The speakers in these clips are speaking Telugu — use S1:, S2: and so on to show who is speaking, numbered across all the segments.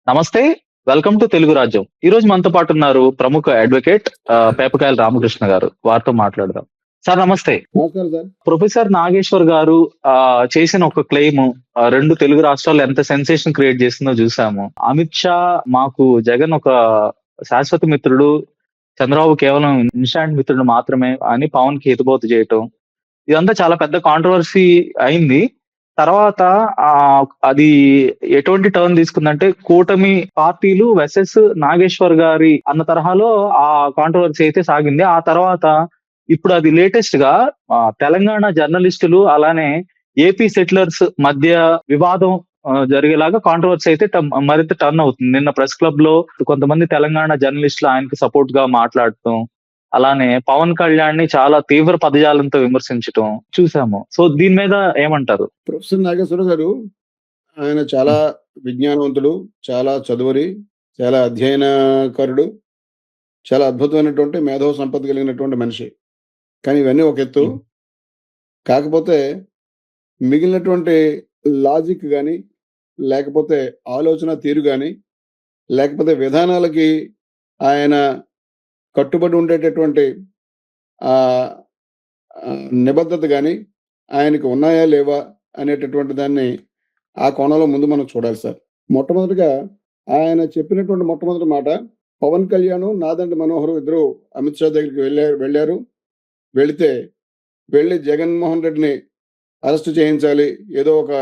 S1: నమస్తే. వెల్కమ్ టు తెలుగు రాజ్యం. ఈరోజు మనతో పాటున్నారు ప్రముఖ అడ్వకేట్ పేపకాయల రామకృష్ణ గారు. వారితో మాట్లాడదాం. సార్ నమస్తే.
S2: నమస్కారం సార్.
S1: ప్రొఫెసర్ నాగేశ్వర్ గారు చేసిన ఒక క్లెయిమ్ 2 తెలుగు రాష్ట్రాల్లో ఎంత సెన్సేషన్ క్రియేట్ చేసిందో చూసాము. అమిత్ షా మాకు జగన్ ఒక శాశ్వత మిత్రుడు, చంద్రబాబు కేవలం ఇన్‌స్టాంట్ మిత్రుడు మాత్రమే అని పవన్‌కి హితబోధ చేయటం. ఇదంతా చాలా పెద్ద కాంట్రోవర్సీ అయింది. తర్వాత అది ఎటువంటి టర్న్ తీసుకుందంటే కూటమి పార్టీలు వెర్సెస్ నాగేశ్వర్ గారి అన్న తరహాలో ఆ కాంట్రోవర్సీ అయితే సాగింది. ఆ తర్వాత ఇప్పుడు అది లేటెస్ట్ గా తెలంగాణ జర్నలిస్టులు అలానే ఏపీ సెటిలర్స్ మధ్య వివాదం జరిగేలాగా కాంట్రోవర్సీ అయితే మరింత టర్న్ అవుతుంది. నిన్న ప్రెస్ క్లబ్ లో కొంతమంది తెలంగాణ జర్నలిస్టులు ఆయనకి సపోర్ట్ గా మాట్లాడటం, అలానే పవన్ కళ్యాణ్ ని చాలా తీవ్ర పదజాలంతో విమర్శించటం చూసాము. సో దీని మీద ఏమంటారు?
S2: ప్రొఫెసర్ నాగేశ్వర గారు ఆయన చాలా విజ్ఞానవంతుడు, చాలా చదువరి, చాలా అధ్యయనకారుడు, చాలా అద్భుతమైనటువంటి మేధో సంపత్తి కలిగినటువంటి మనిషి. కానీ ఇవన్నీ ఒక ఎత్తు. కాకపోతే మిగిలినటువంటి లాజిక్ గాని, లేకపోతే ఆలోచన తీరు గాని, లేకపోతే విధానాలకి ఆయన కట్టుబడి ఉండేటటువంటి నిబద్ధత గాని ఆయనకి ఉన్నాయా లేవా అనేటటువంటి దాన్ని ఆ కోణంలో ముందు మనం చూడాలి సార్. మొట్టమొదటిగా ఆయన చెప్పినటువంటి మొట్టమొదటి మాట, పవన్ కళ్యాణ్, నాదెండ్ల మనోహర్ ఇద్దరు అమిత్ షా దగ్గరికి వెళ్ళారు. వెళ్ళి జగన్మోహన్ రెడ్డిని అరెస్ట్ చేయించాలి ఏదో ఒక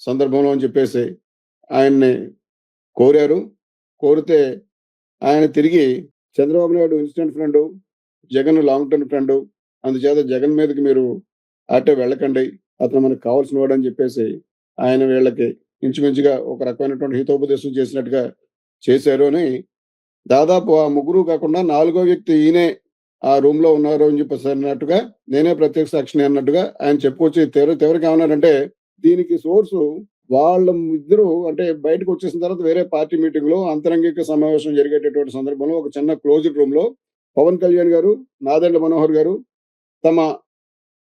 S2: సందర్భంలో అని చెప్పేసి ఆయన్ని కోరితే ఆయన తిరిగి Chandrababu Naidu instant friend, Jagan long term friend, అందుచేత జగన్ మీదకి మీరు అట్టే వెళ్ళకండి, అతను మనకు కావాల్సిన వాడు అని చెప్పేసి ఆయన వీళ్ళకి ఇంచుమించుగా ఒక రకమైనటువంటి హితోపదేశం చేసినట్టుగా చేశారు అని, దాదాపు ఆ ముగ్గురు కాకుండా 4వ వ్యక్తి ఈయనే ఆ రూమ్ లో ఉన్నారు అని చెప్పేసి అన్నట్టుగా, నేనే ప్రత్యక్ష సాక్షిని అన్నట్టుగా ఆయన చెప్పుకొచ్చి ఎవరికి ఏమన్నారంటే, దీనికి సోర్సు వాళ్ళ ఇద్దరు అంటే బయటకు వచ్చేసిన తర్వాత వేరే పార్టీ మీటింగ్ లో అంతరంగిక సమావేశం జరిగేటటువంటి సందర్భంలో ఒక చిన్న క్లోజ్డ్ రూమ్ లో పవన్ కళ్యాణ్ గారు, నాదెండ్ల మనోహర్ గారు తమ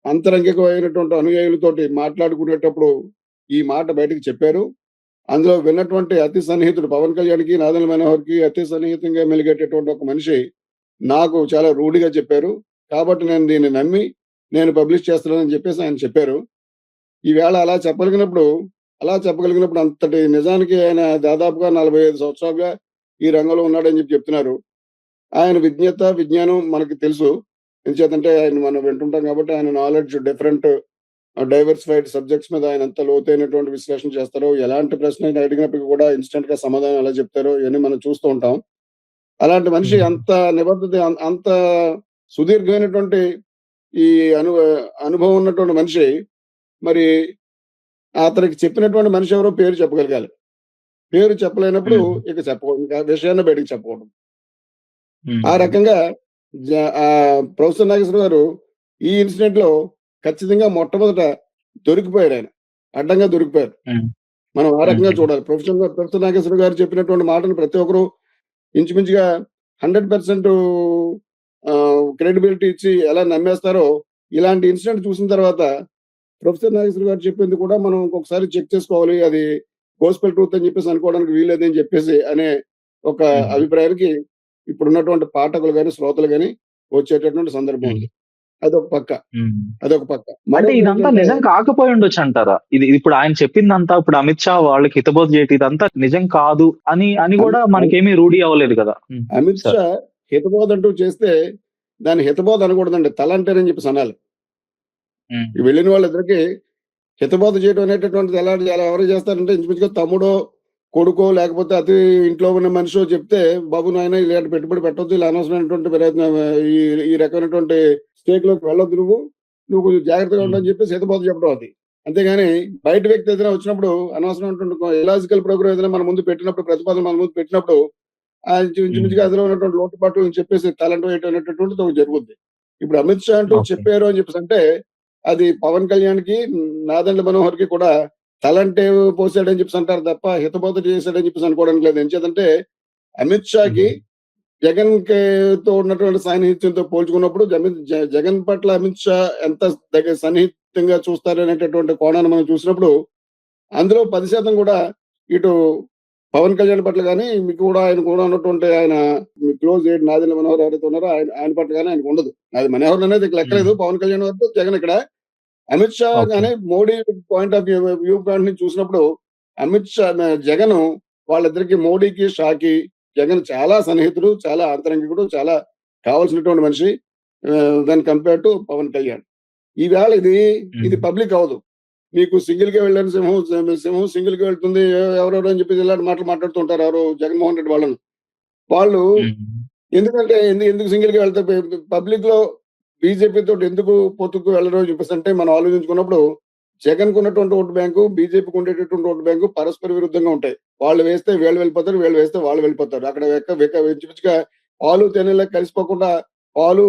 S2: అంతరంగికమైనటువంటి అనుయాయులతోటి మాట్లాడుకునేటప్పుడు ఈ మాట బయటకు చెప్పారు. అందులో విన్నటువంటి అతి సన్నిహితుడు పవన్ కళ్యాణ్కి, నాదెండ్ల మనోహర్కి అతి సన్నిహితంగా మెలిగేటటువంటి ఒక మనిషి నాకు చాలా రూఢిగా చెప్పారు, కాబట్టి నేను దీన్ని నమ్మి నేను పబ్లిష్ చేస్తున్నానని చెప్పేసి ఆయన చెప్పారు. ఈవేళ అలా చెప్పగలిగినప్పుడు అంతటి నిజానికి ఆయన దాదాపుగా 45 సంవత్సరాలుగా ఈ రంగంలో ఉన్నాడని చెప్తున్నారు. ఆయన విజ్ఞానం మనకి తెలుసు. ఎందుచేతంటే ఆయన మనం వింటుంటాం కాబట్టి ఆయన నాలెడ్జ్ డిఫరెంట్ డైవర్సిఫైడ్ సబ్జెక్ట్స్ మీద ఆయన ఎంత లోతైనటువంటి విశ్లేషణ చేస్తారో, ఎలాంటి ప్రశ్న అడిగినప్పటికీ కూడా ఇన్స్టెంట్ గా సమాధానం ఎలా చెప్తారో ఇవన్నీ మనం చూస్తూ ఉంటాం. అలాంటి మనిషి అంత నిబద్ధత, అంత సుదీర్ఘమైనటువంటి ఈ అనుభవం ఉన్నటువంటి మనిషి, మరి అతనికి చెప్పినటువంటి మనిషి ఎవరో పేరు చెప్పగలగాలి. పేరు చెప్పలేనప్పుడు ఇంకా విషయాన్ని బయటకు చెప్పకూడదు. ఆ రకంగా ప్రొఫెసర్ నాగేశ్వర గారు ఈ ఇన్సిడెంట్ లో ఖచ్చితంగా మొట్టమొదట దొరికిపోయారు. ఆయన అడ్డంగా దొరికిపోయారు. మనం ఆ రకంగా చూడాలి. ప్రొఫెసర్ నాగేశ్వర గారు చెప్పినటువంటి మాటను ప్రతి ఒక్కరు ఇంచుమించుగా 100% క్రెడిబిలిటీ ఇచ్చి ఎలా నమ్మేస్తారో, ఇలాంటి ఇన్సిడెంట్ చూసిన తర్వాత ప్రొఫెసర్ నాగేశ్వర గారు చెప్పింది కూడా మనం ఇంకొకసారి చెక్ చేసుకోవాలి, అది గోస్పెల్ ట్రూత్ అని చెప్పేసి అనుకోవడానికి వీలేదని చెప్పేసి అనే ఒక అభిప్రాయానికి ఇప్పుడున్నటువంటి పాఠకులు గాని, శ్రోతలు గాని వచ్చేటటువంటి సందర్భం ఉంది. అదొక పక్క.
S1: అంటే ఇదంతా నిజం కాకపోయి ఉండొచ్చు అంటారా? ఇది ఇప్పుడు ఆయన చెప్పిందంతా, ఇప్పుడు అమిత్ షా వాళ్ళకి హితబోధ చేయటం ఇదంతా నిజం కాదు అని కూడా మనకేమీ రూఢి అవ్వలేదు కదా.
S2: అమిత్ షా హితబోధ అంటూ చేస్తే దాన్ని హితబోధ అనకూడదండి, తలంటేనని చెప్పేసి అనాలి. వెళ్ళిన వాళ్ళిద్దరికి హితబోధ చేయడం అనేటటువంటిది ఎలా ఎవరు చేస్తారంటే, ఇంచుమించుగా తమ్ముడో కొడుకో లేకపోతే అతి ఇంట్లో ఉన్న మనిషో చెప్తే, బాబు నాయన ఇలాంటి పెట్టుబడి పెట్టొద్దు, ఇలా అనవసరమైనటువంటి ప్రయత్నం, ఈ రకమైనటువంటి స్టేక్ లోకి వెళ్ళొద్దు, నువ్వు కొంచెం జాగ్రత్తగా ఉండని చెప్పేసి హితబోధ చెప్పడం అది. అంతేగాని బయట వ్యక్తి ఏదైనా వచ్చినప్పుడు అనవసరమైనటువంటి ఇలాజికల్ ప్రోగ్రామ్ ఏదైనా మన ముందు పెట్టినప్పుడు, ప్రతిపాదన మన ముందు పెట్టినప్పుడు ఇంచుమించుగా అందులో ఉన్నటువంటి లోటుపాట్లు చెప్పేసి తలంట వేయటం అనేటటువంటిది ఒకటి జరుగుద్ది. ఇప్పుడు అమిత్ షా అంటూ చెప్పారు అని చెప్పేసి అంటే, అది పవన్ కళ్యాణ్ కి, నాదెండ్ల మనోహర్ కి కూడా తలంటే పోసాడని చెప్పేసి అంటారు తప్ప హితబోధ చేశాడని చెప్పేసి అనుకోవడానికి లేదు. ఎంచేతంటే అమిత్ షాకి జగన్ తో ఉన్నటువంటి సాన్నిహిత్యంతో పోల్చుకున్నప్పుడు జగన్ పట్ల అమిత్ షా ఎంత సన్నిహితంగా చూస్తారనేటటువంటి కోణాన్ని మనం చూసినప్పుడు అందులో 10% కూడా ఇటు పవన్ కళ్యాణ్ పట్ల గానీ, మీకు కూడా ఆయన కూడా ఉన్నటువంటి ఆయన మీ క్లోజ్ ఎయిడ్ నాదెండ్ల మనోహర్ ఎవరైతే ఉన్నారో ఆయన ఆయన పట్ల గానీ ఆయనకు ఉండదు. అది మనోహర్ అనేది ఇక లెక్కలేదు. పవన్ కళ్యాణ్ వరకు జగన్ ఇక్కడ. అమిత్ షా
S1: ఓకే.
S2: గానీ Modi point of view point నుంచి చూసినప్పుడు జగన్ వాళ్ళిద్దరికి మోడీకి, షాకి జగన్ చాలా సన్నిహితుడు, చాలా అంతరంగికుడు, చాలా కావాల్సినటువంటి మనిషి when compare to Pawan Kalyan. ఈవేళ ఇది పబ్లిక్ అవ్వదు. మీకు సింగిల్‌గా వెళ్ళని సింహం సింగిల్‌గా వెళ్తుంది. ఎవరెవరో అని చెప్పేసి ఇలాంటి మాటలు మాట్లాడుతుంటారు ఎవరు జగన్మోహన్ రెడ్డి వాళ్ళను. వాళ్ళు ఎందుకంటే ఎందుకు సింగిల్‌గా వెళ్తారు పబ్లిక్‌లో బీజేపీ తోటి ఎందుకు పొత్తుకు వెళ్ళరు అని చెప్పేసి అంటే మనం ఆలోచించుకున్నప్పుడు జగన్‌కు ఉన్నటువంటి ఓటు బ్యాంకు, బీజేపీకి ఉండేటటువంటి ఓటు బ్యాంకు పరస్పర విరుద్ధంగా ఉంటాయి. వాళ్ళు వేస్తే వీళ్ళు వెళ్ళిపోతారు. వీళ్ళు వేస్తే వాళ్ళు వెళ్ళిపోతారు. అక్కడ ఇంచుమించుగా పాలు తేనెలా కలిసిపోకుండా పాలు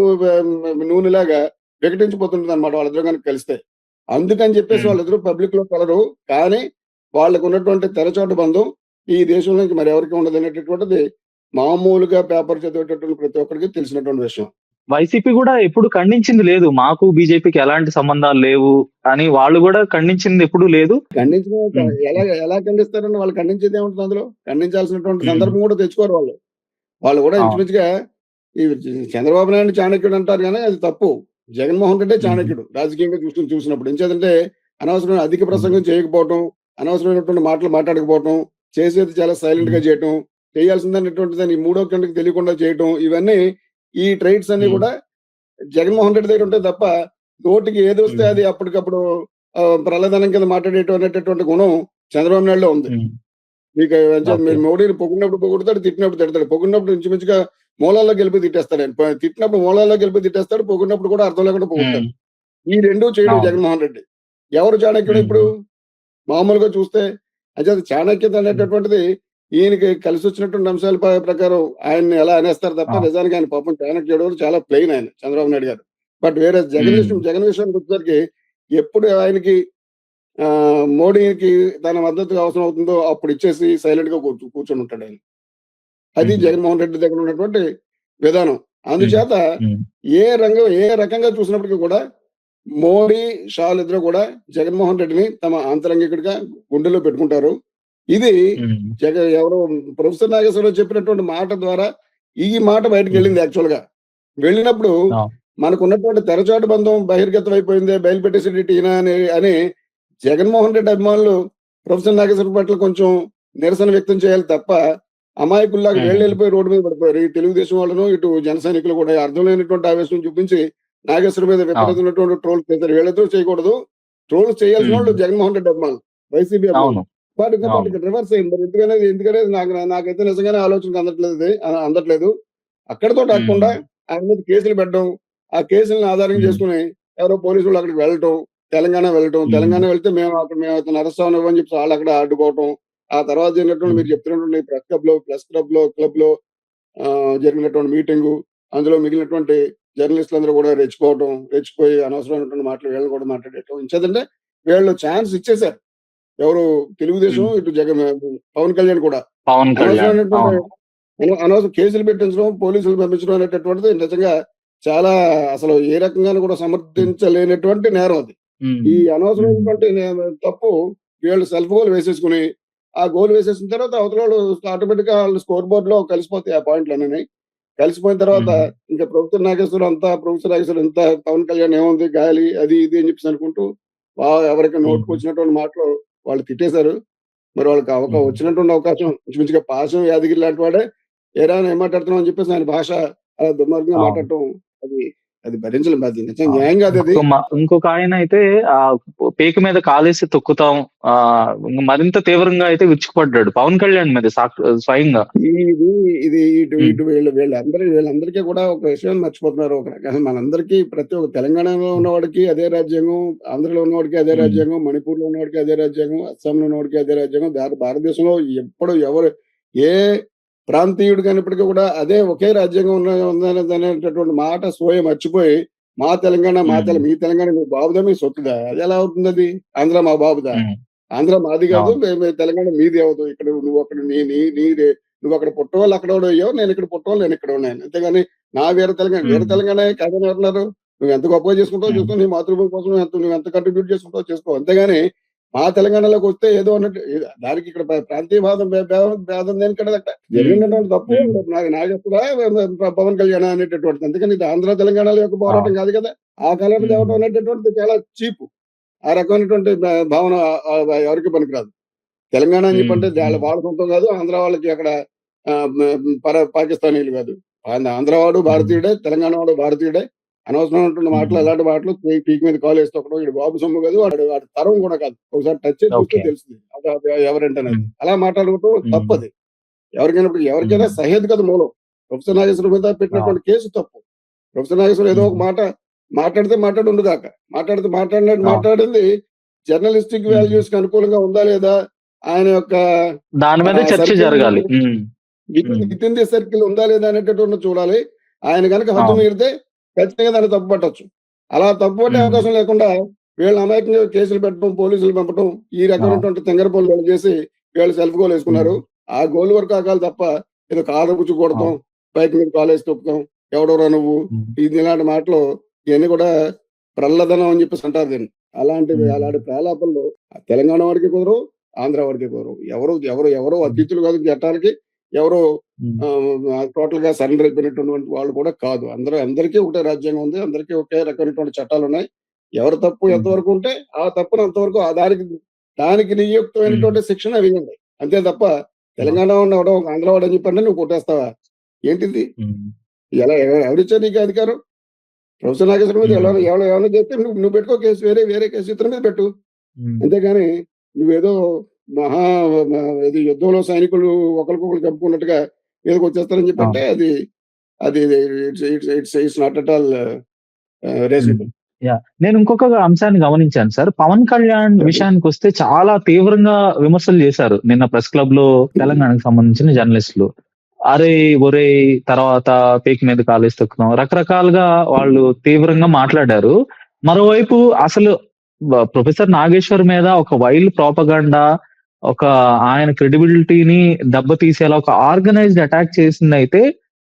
S2: నూనెలాగా వికటించిపోతుంటదన్నమాట వాళ్ళిద్దరూ గనుక కలిస్తే. అందుకని చెప్పేసి వాళ్ళిద్దరూ పబ్లిక్‌లో కలరు. కానీ వాళ్ళకున్నటువంటి తెరచాటు బంధం ఈ దేశంలో ఇంక మరి ఎవరికీ ఉండదనేటటువంటిది మామూలుగా పేపర్ చదివేటటువంటి ప్రతి ఒక్కరికి తెలిసినటువంటి విషయం.
S1: వైసీపీ కూడా ఎప్పుడు ఖండించింది లేదు. మాకు బీజేపీకి ఎలాంటి సంబంధాలు లేవు అని వాళ్ళు కూడా ఖండించింది ఎప్పుడూ లేదు.
S2: ఖండించడం ఎలా ఖండిస్తారండి? వాళ్ళు ఖండించేది ఏముంటుంది అందులో? ఖండించాల్సినటువంటి సందర్భం కూడా తెచ్చుకోరు వాళ్ళు. వాళ్ళు కూడా ఇంచుమించుగా ఈ చంద్రబాబు నాయుడు చాణక్యుడు అంటారు గానీ అది తప్పు. జగన్మోహన్ రెడ్డే చాణక్యుడు రాజకీయంగా చూసినప్పుడు. ఎంచేతంటే అనవసరమైన అధిక ప్రసంగం చేయకపోవటం, అనవసరమైనటువంటి మాటలు మాట్లాడకపోవటం, చేసేది చాలా సైలెంట్ గా చేయటం, చేయాల్సిందనేటువంటిదని మూడో కంటికి తెలియకుండా చేయటం, ఇవన్నీ ఈ ట్రైట్స్ అన్ని కూడా జగన్మోహన్ రెడ్డి దగ్గర ఉంటాయి తప్ప నోటికి ఏది వస్తే అది అప్పటికప్పుడు ప్రలదనం కింద మాట్లాడేయటం అనేటటువంటి గుణం చంద్రబాబు నాయుడులో ఉంది. మీకు మీరు మోడీని పొగిడినప్పుడు పొగుడతాడు, తిట్టినప్పుడు తిడతాడు. పొగిడినప్పుడు ఇంచుమించుగా మూలాల్లో గెలిపి తిట్టేస్తాడు ఆయన. తిట్టినప్పుడు మూలాల్లో గెలిపి తిట్టేస్తాడు, పొగిడినప్పుడు కూడా అర్థం లేకుండా పొగుడతాడు. ఈ రెండు చేయడం జగన్మోహన్ రెడ్డి. ఎవరు చాణక్యుడు ఇప్పుడు మామూలుగా చూస్తే అయితే చాణక్యత అనేటటువంటిది ఈయనకి కలిసి వచ్చినటువంటి అంశాల ప్రకారం ఆయన్ని ఎలా అనేస్తారు తప్ప నిజానికి ఆయన పాపం చాణక్యుడు చాలా ప్లెయిన్ ఆయన చంద్రబాబు నాయుడు గారు. బట్ వేరే జగన్ విషయానికి వచ్చేసరికి ఎప్పుడు ఆయనకి మోడీకి తన మద్దతు అవసరం అవుతుందో అప్పుడు ఇచ్చేసి సైలెంట్ గా కూర్చొని ఉంటాడు ఆయన. అది జగన్మోహన్ రెడ్డి దగ్గర ఉన్నటువంటి విధానం. అందుచేత ఏ రకంగా చూసినప్పటికీ కూడా మోడీ, షాలు ఇద్దరు కూడా జగన్మోహన్ రెడ్డిని తమ ఆంతరంగికుడిగా గుండెలో పెట్టుకుంటారు. ఇది ఎవరో ప్రొఫెసర్ నాగేశ్వరరావు చెప్పినటువంటి మాట ద్వారా ఈ మాట బయటకు వెళ్ళింది. యాక్చువల్ గా వెళ్ళినప్పుడు మనకున్నటువంటి తెరచాటు బంధం బహిర్గతం అయిపోయింది, బయలుపెట్టేసేటి అని జగన్మోహన్ రెడ్డి అభిమానులు ప్రొఫెసర్ నాగేశ్వరరావు పట్ల కొంచెం నిరసన వ్యక్తం చేయాలి తప్ప అమాయకుల్లాగా వెళ్ళిపోయి రోడ్డు మీద పడిపోయారు. ఈ తెలుగుదేశం వాళ్ళను ఇటు జన సైనికులు కూడా అర్థం లేనటువంటి ఆవేశం చూపించి నాగేశ్వర మీద విపరీతమైనటువంటి ట్రోల్స్ చేశారు. వీళ్ళతో చేయకూడదు. ట్రోల్స్ చేయాల్సిన వాళ్ళు జగన్మోహన్ రెడ్డి అభిమానులు, వైసీపీ అభిమానులు. వాటికి రివర్స్ అయింది. మరి ఎందుకనేది నాకైతే నిజంగానే ఆలోచనకు అందట్లేదు. అక్కడితో కాకుండా ఆయన మీద కేసులు పెట్టడం, ఆ కేసులను ఆధారం చేసుకుని ఎవరో పోలీసులు అక్కడికి వెళ్ళటం, తెలంగాణ వెళ్తే మేము అతను అరెస్ట్ అవ్వని చెప్పి వాళ్ళు అక్కడ అడ్డుకోవటం. ఆ తర్వాత జరిగినటువంటి మీరు చెప్తున్నటువంటి ప్రెస్ క్లబ్ లో జరిగినటువంటి మీటింగు, అందులో మిగిలినటువంటి జర్నలిస్టులు అందరూ కూడా రెచ్చిపోయి అనవసరమైనటువంటి మాటలు వీళ్ళు కూడా మాట్లాడేయటం. ఇంచేదంటే వీళ్ళు ఛాన్స్ ఇచ్చేశారు. ఎవరు తెలుగుదేశం, ఇటు పవన్ కళ్యాణ్ కూడా అనవసరం కేసులు పెట్టించడం, పోలీసులు పంపించడం అనేటటువంటిది నిజంగా చాలా అసలు ఏ రకంగానూ కూడా సమర్థించలేనటువంటి నేరం అది. ఈ అనవసరమైనటువంటి తప్పు వీళ్ళు సెల్ఫ్ గోల్ వేసేసుకుని ఆ గోల్ వేసేసిన తర్వాత అవతల ఆటోమేటిక్ గా వాళ్ళు స్కోర్ బోర్డ్ లో కలిసిపోతాయి. ఆ పాయింట్లన్నీ కలిసిపోయిన తర్వాత ఇంకా ప్రొఫెసర్ నాగేశ్వరం ఇంత పవన్ కళ్యాణ్ ఏముంది గాలి అది ఇది అని చెప్పేసి అనుకుంటూ ఎవరికి నోటుకు వచ్చినటువంటి మాటలు వాళ్ళు తిట్టేశారు. మరి వాళ్ళకి వచ్చినటువంటి అవకాశం ఇంచుమించుగా పాశం యాదగిరి లాంటి వాడే ఏరా ఏం మాట్లాడుతున్నాం అని చెప్పేసి ఆయన భాష అలా దుర్మార్గంగా మాట్లాడటం అది భరించలేం. అది నిజంగా న్యాయం కాదు. అది
S1: ఇంకొక ఆయన అయితే ఆ పేక మీద కాలేసి తొక్కుతాం మరింత తీవ్రంగా అయితే విరుచుకుపడ్డాడు పవన్ కళ్యాణ్ మీద స్వయంగా.
S2: వీళ్ళందరికీ కూడా ఒక విషయం మర్చిపోతున్నారు. ఒక రకంగా మనందరికీ ప్రతి ఒక్క తెలంగాణలో ఉన్నవాడికి అదే రాజ్యాంగం, ఆంధ్రలో ఉన్నవాడికి అదే రాజ్యాంగం, మణిపూర్ లో ఉన్నవాడికి అదే రాజ్యాంగం, అస్సాంలో ఉన్నవాడికి అదే రాజ్యాంగం. భారతదేశంలో ఎప్పుడు ఎవరు ఏ ప్రాంతీయుడు కానిప్పటికీ కూడా అదే ఒకే రాజ్యాంగం ఉన్నదనేటటువంటి మాట సోయ మర్చిపోయి మా తెలంగాణ మీ తెలంగాణ మీ బాబుదా మీ సొత్తుదా, అది ఎలా అవుతుంది? అది ఆంధ్ర మా బాబుదా? ఆంధ్ర మాది కాదు, తెలంగాణ మీది అవుతుంది. ఇక్కడ నువ్వు అక్కడ నువ్వు అక్కడ పుట్టవాళ్ళు అక్కడ అయ్యావు, నేను ఇక్కడ పుట్టవాళ్ళు నేను ఇక్కడ ఉన్నాను. అంతేగాని నా వేరే తెలంగాణ కాదని ఎవరున్నారు? నువ్వు ఎంత గొప్పగా చేసుకుంటావు చూసుకో, నీ మాతృభూమి కోసం నువ్వు ఎంత కంట్రిబ్యూట్ చేసుకుంటావు చేసుకో. అంతేగాని మా తెలంగాణలోకి వస్తే ఏదో అన్నట్టు దానికి ఇక్కడ ప్రాంతీయ భేదం దేనికంటే అక్కడ
S1: హ్మ్.
S2: జరిగినటువంటి తప్పు
S1: హ్మ్.
S2: నాగేశ్వర పవన్ కళ్యాణ్ అనేటటువంటిది. అందుకని ఇది ఆంధ్ర తెలంగాణల యొక్క
S1: ఆ!
S2: పోరాటం కాదు కదా. ఆ కలర్ తేవడం
S1: హ్మ్.
S2: అనేటటువంటిది చాలా చీప్. ఆ రకమైనటువంటి భావన ఎవరికి పనికిరాదు. తెలంగాణ అని
S1: హ్మ్.
S2: చెప్పంటే వాళ్ళ
S1: హ్మ్.
S2: వాళ్ళ సొంతం కాదు. ఆంధ్ర వాళ్ళకి అక్కడ పాకిస్తానీలు కాదు. ఆంధ్ర వాడు
S1: హ్మ్.
S2: భారతీయుడే, తెలంగాణ వాడు భారతీయుడే. అనవసరమైనటువంటి మాటలు,
S1: హ్మ్.
S2: అలాంటి మాటలు పీక మీద కాలేసి తొక్కడం. ఈడు బాబు సొమ్ము కాదు. వాడి తరం కూడా కాదు. ఒకసారి టచ్ చేసి చూస్తే
S1: ఓకే.
S2: తెలుస్తుంది. అది ఎవరంటనేది.
S1: హ్మ్.
S2: అలా మాట్లాడుకోవటం
S1: హ్మ్.
S2: తప్పది. ఎవరికైనా
S1: హ్మ్.
S2: సహేతుకత మూలం. ప్రొఫెసర్ నాగేశ్వరం మీద
S1: అవును.
S2: పెట్టినటువంటి కేసు తప్పు. ప్రొఫెసర్ నాగేశ్వరం ఏదో ఒక
S1: హ్మ్.
S2: మాట మాట్లాడితే మాట్లాడుండుగాక. మాట్లాడినట్టు
S1: అవును.
S2: మాట్లాడింది జర్నలిస్టిక్
S1: హ్మ్.
S2: వాల్యూస్‌కి అనుకూలంగా ఉందా లేదా? ఆయన యొక్క
S1: దాని మీద చర్చ
S2: సర్కిల్
S1: జరగాలి. హ్మ్. హ్మ్.
S2: వితిన్ ది సర్కిల్ ఉందా లేదా అనేటటువంటిది చూడాలి. ఆయన గనక హద్దు
S1: అవును.
S2: మీరితే ఖచ్చితంగా దాన్ని తప్పుపట్టొచ్చు. అలా తప్పుపట్టే
S1: హ్మ్.
S2: అవకాశం లేకుండా వీళ్ళని అమాయకంగా కేసులు పెట్టడం, పోలీసులు పంపటం, ఈ
S1: అవును.
S2: రకమైనటువంటి తింగర పనులు వీళ్ళు చేసి వీళ్ళు సెల్ఫ్ గోల్
S1: హ్మ్.
S2: యేసుకున్నారు. ఆ గోల్ వరకు ఆగాలి తప్ప ఏదో కాలర్ పుచ్చి కొడతాం,
S1: అవును.
S2: బైక్ మీద కాలేసి తొక్కుతాం, ఎవడోరా నువ్వు,
S1: హ్మ్.
S2: ఇలాంటి మాటలు ఇయన్నీ కూడా ప్రల్లదనం అని చెప్పేసి అంటారు దీన్ని.
S1: హ్మ్.
S2: అలాంటి ప్రలాపనలు తెలంగాణ వాడికి కుదరవు, ఆంధ్ర వాడికి కుదరవు. ఎవరు
S1: హ్మ్.
S2: అతిథులు కాదు చట్టాలకి. ఎవరు
S1: హ్మ్.
S2: టోటల్‌గా సరెండర్ అయిపోయినటువంటి వాళ్ళు కూడా కాదు. అందరికీ ఒకటే రాజ్యాంగం ఉంది. అందరికీ ఒకే రకమైనటువంటి చట్టాలున్నాయి. ఎవరి తప్పు
S1: హ్మ్.
S2: ఎంతవరకు ఉంటే, ఆ తప్పును అంతవరకు దానికి
S1: హ్మ్.
S2: నియుక్తమైనటువంటి శిక్షణ వేయండి. అంతే తప్ప
S1: అవును.
S2: తెలంగాణ వాడిని ఎవడో ఒక ఆంధ్ర వాడని చెప్పంటే నువ్వు కొట్టేస్తావా? ఏంటిది?
S1: హ్మ్.
S2: ఎవరిచ్చారు నీకు అధికారం? ప్రొఫెసర్ నాగేశ్వరం మీద
S1: హ్మ్.
S2: ఏమన్నా చేస్తే నువ్వు పెట్టుకో కేసు. వేరే కేసు ఇతని మీద పెట్టు.
S1: హ్మ్.
S2: అంతేగాని నువ్వేదో మహా మ ఏది యుద్ధంలో సైనికులు ఒకరికొకరు చంపుకున్నట్టుగా మీదకొచ్చేస్తారని చెప్పంటే
S1: అవును.
S2: అది అది ఇట్స్ నాట్ అట్ ఆల్
S1: హ్మ్.
S2: రీజనబుల్.
S1: యాహ్! నేను ఇంకొక అంశాన్ని గమనించాను సార్. పవన్ కళ్యాణ్
S2: చెప్పండి.
S1: విషయానికొస్తే చాలా తీవ్రంగా విమర్శలు చేశారు. నిన్న ప్రెస్ క్లబ్‌లో తెలంగాణకు సంబంధించిన జర్నలిస్టులు. అరేయ్! ఒరేయ్! తర్వాత పీక మీద కాలేసి తొక్కుతాం. రకరకాలుగా వాళ్ళు తీవ్రంగా మాట్లాడారు. మరోవైపు అసలు ప్రొఫెసర్ నాగేశ్వర్ మీద ఒక వైల్డ్ ప్రొపగండా, ఒక ఆయన క్రెడిబిలిటీని దెబ్బతీసేలా ఒక ఆర్గనైజ్డ్ అటాక్ చేసిందైతే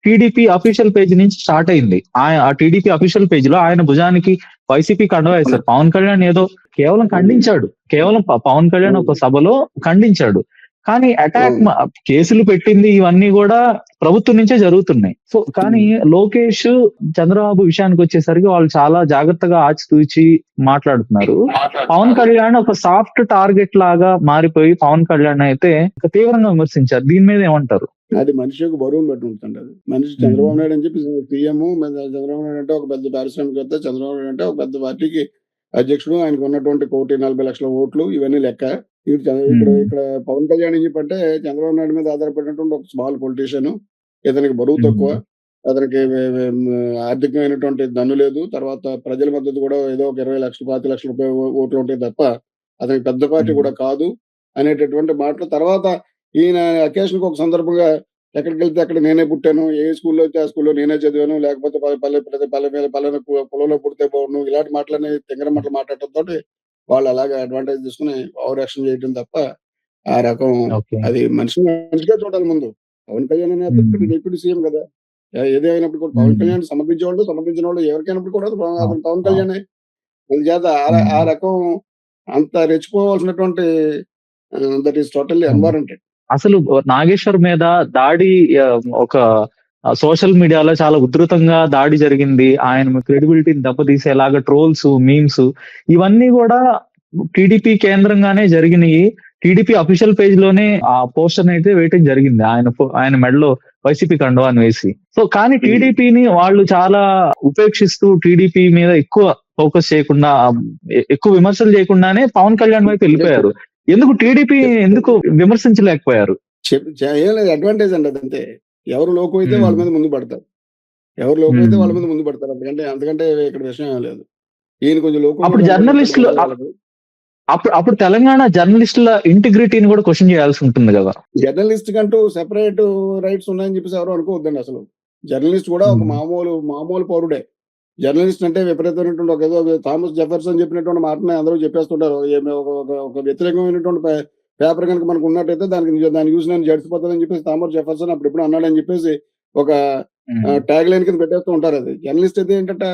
S1: టీడీపీ అఫీషియల్ పేజ్ నుంచి స్టార్ట్ అయింది. ఆ టీడీపీ అఫీషియల్ పేజ్‌లో ఆయన భుజానికి వైసీపీ కండువా
S2: అవును.
S1: ఏశారు. పవన్ కళ్యాణ్ ఏదో కేవలం
S2: అవును.
S1: ఖండించాడు. కేవలం పవన్ కళ్యాణ్
S2: అవును.
S1: ఒక సభలో ఖండించాడు. కానీ అటాక్
S2: అవును.
S1: కేసులు పెట్టింది ఇవన్నీ గూడా ప్రభుత్వం నుంచే జరుగుతున్నాయి. కానీ
S2: హ్మ్.
S1: లోకేష్, చంద్రబాబు విషయానికొచ్చేసరికి వాళ్ళు చాలా జాగ్రత్తగా ఆచితూచి మాట్లాడుతున్నారు. పవన్
S2: మాట్లాడుతున్నారు.
S1: కళ్యాణ్ ఒక సాఫ్ట్ టార్గెట్ లాగా మారిపోయి పవన్ కళ్యాణ్ అయితే తీవ్రంగా విమర్శించారు. దీని మీద ఏమంటారు?
S2: అది మనిషి యొక్క బరువును బట్టి ఉంటుందండి అది. మనిషి
S1: హ్మ్.
S2: చంద్రబాబు నాయుడు అని చెప్పి సీఎం చంద్రబాబు నాయుడు అంటే ఒక పెద్ద పారిశ్రామికవేత్త. చంద్రబాబు నాయుడు అంటే ఒక పెద్ద పార్టీకి అధ్యక్షుడు. ఆయనకున్నటువంటి 1,40,00,000 ఓట్లు ఇవన్నీ లెక్క. ఇక్కడ
S1: హ్మ్.
S2: ఇక్కడ పవన్ కళ్యాణ్ ఏం చెప్పంటే చంద్రబాబు నాయుడు మీద ఆధారపడినటువంటి ఒక స్మాల్ పొలిటీషియన్. ఇతనికి బరువు తక్కువ.
S1: హ్మ్.
S2: అతనికి ఆర్థికమైనటువంటి దన్ను లేదు. తర్వాత ప్రజల మద్దతు కూడా ఏదో ఒక 20,00,000, 25,00,000 ఓట్లు ఉంటాయి తప్ప అతనికి పెద్ద పార్టీ
S1: హ్మ్.
S2: కూడా కాదు అనేటటువంటి మాటలు. తర్వాత ఈయన అకేషన్‌కి ఒక సందర్భంగా ఎక్కడికెళ్తే అక్కడ నేనే పుట్టాను. ఏ స్కూల్‌లో అయితే ఆ స్కూల్‌లో నేనే చదివాను. లేకపోతే ప్రతి పల్లె మీద పలానా పొలంలో పుడితే బావుండు. ఇలాంటి మాటలన్నీ తింగర మాటలు మాట్లాడటంతోటి వాళ్ళు అలాగా అడ్వాంటేజ్ తీసుకొని ఓవర్ యాక్షన్ చేయటం తప్ప, ఆ రకం
S1: ఓకే.
S2: అది మనిషిగా చూడాలి ముందు. పవన్ కళ్యాణ్ అనే అతను
S1: హ్మ్.
S2: డిప్యూటీ సీఎం కదా! ఏదేమైనప్పుడు కూడా పవన్
S1: హ్మ్.
S2: కళ్యాణ్ సమర్థించేవాళ్ళు, సమర్థించినోళ్ళు ఎవరికైనప్పుడు కూడా
S1: అవును.
S2: అతను పవన్
S1: అవును.
S2: కళ్యాణే. అందుచేత ఆ
S1: హ్మ్.
S2: రకం అంత రెచ్చిపోవాల్సినటువంటి దట్ ఈస్ టోటల్లీ
S1: హ్మ్.
S2: అన్వారంటెడ్.
S1: అసలు నాగేశ్వర్ మీద దాడి ఒక సోషల్ మీడియాలో చాలా ఉధృతంగా దాడి జరిగింది. ఆయన క్రెడిబిలిటీని దెబ్బతీసేలాగా ట్రోల్స్, మీమ్స్ ఇవన్నీ గూడా టీడీపీ కేంద్రంగానే జరిగినియి. టీడీపీ అఫీషియల్ పేజ్‌లోనే ఆ పోస్టర్‌నయితే వేయటం జరిగింది. ఆయన మెడలో వైసీపీ కండువాని వేసి. కానీ
S2: హ్మ్.
S1: టీడీపీని వాళ్ళు చాలా ఉపేక్షిస్తూ టీడీపీ మీద ఎక్కువ ఫోకస్ చేయకుండా, ఎక్కువ విమర్శలు చేయకుండానే పవన్ కళ్యాణ్ వైపు ఎళ్ళిపోయారు. ఎందుకు టీడీపీ ఎందుకు
S2: చెప్తాను.
S1: విమర్శించలేకపోయారు?
S2: ఏం లేదు అడ్వాంటేజ్ అండి అదంతే. ఎవరు లోకువైతే వాళ్ళ
S1: హ్మ్.
S2: మీద ముందు పడతారు. ఎవరు లోకువైతే
S1: హ్మ్.
S2: వాళ్ళ మీద ముందు పడతారు. అంతకంటే ఇక్కడ విషయం ఏం లేదు. ఈయన కొంచెం లోకువగా
S1: అప్పుడు
S2: కనపడుతుంటాడు
S1: జర్నలిస్టులు
S2: వాళ్ళకి.
S1: అప్పుడు తెలంగాణ జర్నలిస్టుల ఇంటిగ్రిటీని గూడా క్వెషన్ చేయాల్సి ఉంటుంది గదా!
S2: జర్నలిస్ట్ కంటూ సెపరేట్ రైట్స్ ఉన్నాయని చెప్పేసి ఎవరు అనుకోవద్దండి అసలు. జర్నలిస్ట్ కూడా ఒక
S1: హ్మ్.
S2: మామూలు పౌరుడే. జర్నలిస్ట్ అంటే విపరీతమైనటువంటి ఒక ఏదో థామస్ జెఫర్సన్ చెప్పినటువంటి మాటని అందరూ చెప్పేస్తుంటారు. ఏమి ఒక వ్యతిరేకమైనటువంటి పేపర్ గనుక మనకు ఉన్నట్టయితే దాని చూసి నేను జడిసిపోతానని చెప్పేసి థామస్ జెఫర్సన్ అప్పుడెప్పుడో అన్నాడని చెప్పేసి ఒక
S1: హ్మ్.
S2: ట్యాగ్ లైన్ కింద పెట్టేస్తూ ఉంటారది. జర్నలిస్ట్ అయితే ఏంటంటే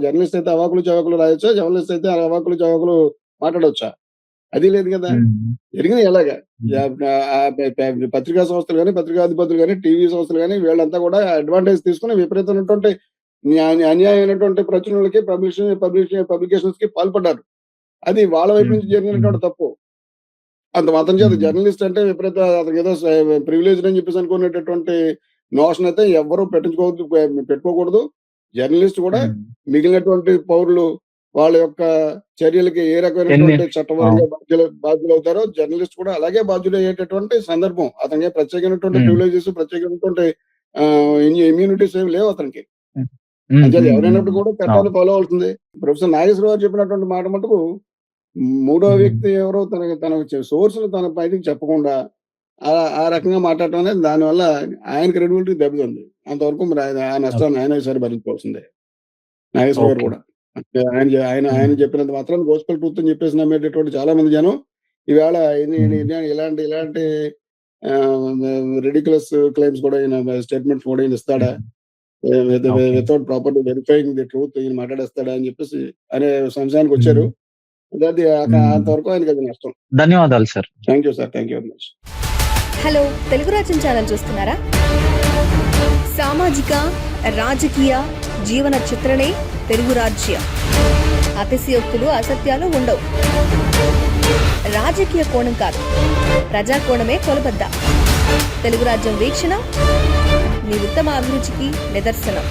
S2: జర్నలిస్ట్ అయితే అవాకులు చవాకులు రాయొచ్చా? జర్నలిస్ట్ అయితే అవాకులు చవాకులు మాట్లాడొచ్చా? అది లేదు కదా. జరిగింది ఎలాగా పత్రికా సంస్థలు కానీ, పత్రికాధిపతులు కానీ, టీవీ సంస్థలు కానీ వీళ్ళంతా కూడా అడ్వాంటేజ్ తీసుకుని విపరీతమైనటువంటి అన్యాయమైనటువంటి ప్రచురణలకి పబ్లికేషన్స్ కి పాల్పడ్డారు. అది వాళ్ళ వైపు నుంచి జరిగినటువంటి తప్పు. అంత మాత్రం చేత జర్నలిస్ట్ అంటే విపరీత అతనికి ఏదో ప్రివిలేజ్ అని చెప్పేసి అనుకునేటటువంటి నోషన్ అయితే ఎవ్వరూ పెట్టుకోకూడదు. జర్నలిస్ట్ కూడా మిగిలినటువంటి పౌరులు వాళ్ళ యొక్క చర్యలకి ఏ రకమైనటువంటి చట్టపరంగా బాధ్యులు అవుతారో జర్నలిస్ట్ కూడా అలాగే బాధ్యులు అయ్యేటటువంటి సందర్భం. అతనికి ప్రత్యేకమైనటువంటి ప్రివిలేజెస్, ప్రత్యేకమైనటువంటి ఇమ్యూనిటీస్ ఏమి లేవు అతనికి. అంటే ఎవరైనప్పుడు కూడా చట్టాన్ని ఫాలో అవుతుంది. ప్రొఫెసర్ నాగేశ్వరరావు గారు చెప్పినటువంటి మాట మటుకు మూడో వ్యక్తి ఎవరో తన సోర్స్ తన బయటికి చెప్పకుండా ఆ రకంగా మాట్లాడటం అనేది దానివల్ల ఆయన క్రెడిబిలిటీ దెబ్బతింది. అంతవరకు మరి ఆ నష్టాన్ని ఆయన ఈసారి భరించుకోవాల్సిందే. నాగేశ్వర గారు కూడా ఆయన చెప్పినంత మాత్రం గోస్పెల్ ట్రూత్ అని చెప్పేసి నమ్మేటటువంటి చాలా మంది జనం ఈవేళ ఇలాంటి రిడిక్యులస్ క్లెయిమ్స్ కూడా స్టేట్మెంట్స్ కూడా ఈయన ఇస్తాడా, without properly verifying the truth ఈయన మాట్లాడేస్తాడా అని చెప్పేసి అనే సంశయానికి వచ్చారు. అది అంతవరకు ఆయనకి అది నష్టం.
S1: ధన్యవాదాలు sir.
S2: Thank you sir. Thank you very much.
S3: Hello, Telugu రాజ్యం ఛానల్ చూస్తున్నారా? సామాజిక, రాజకీయ, జీవన చిత్రణే తెలుగు రాజ్యం. అతిశయోక్తులు, అసత్యాలు ఉండవు. రాజకీయ కోణం కాదు, ప్రజా కోణమే కొలబద్ద. తెలుగు రాజ్యం వీక్షణ మీ ఉత్తమ అభిరుచికి నిదర్శనం.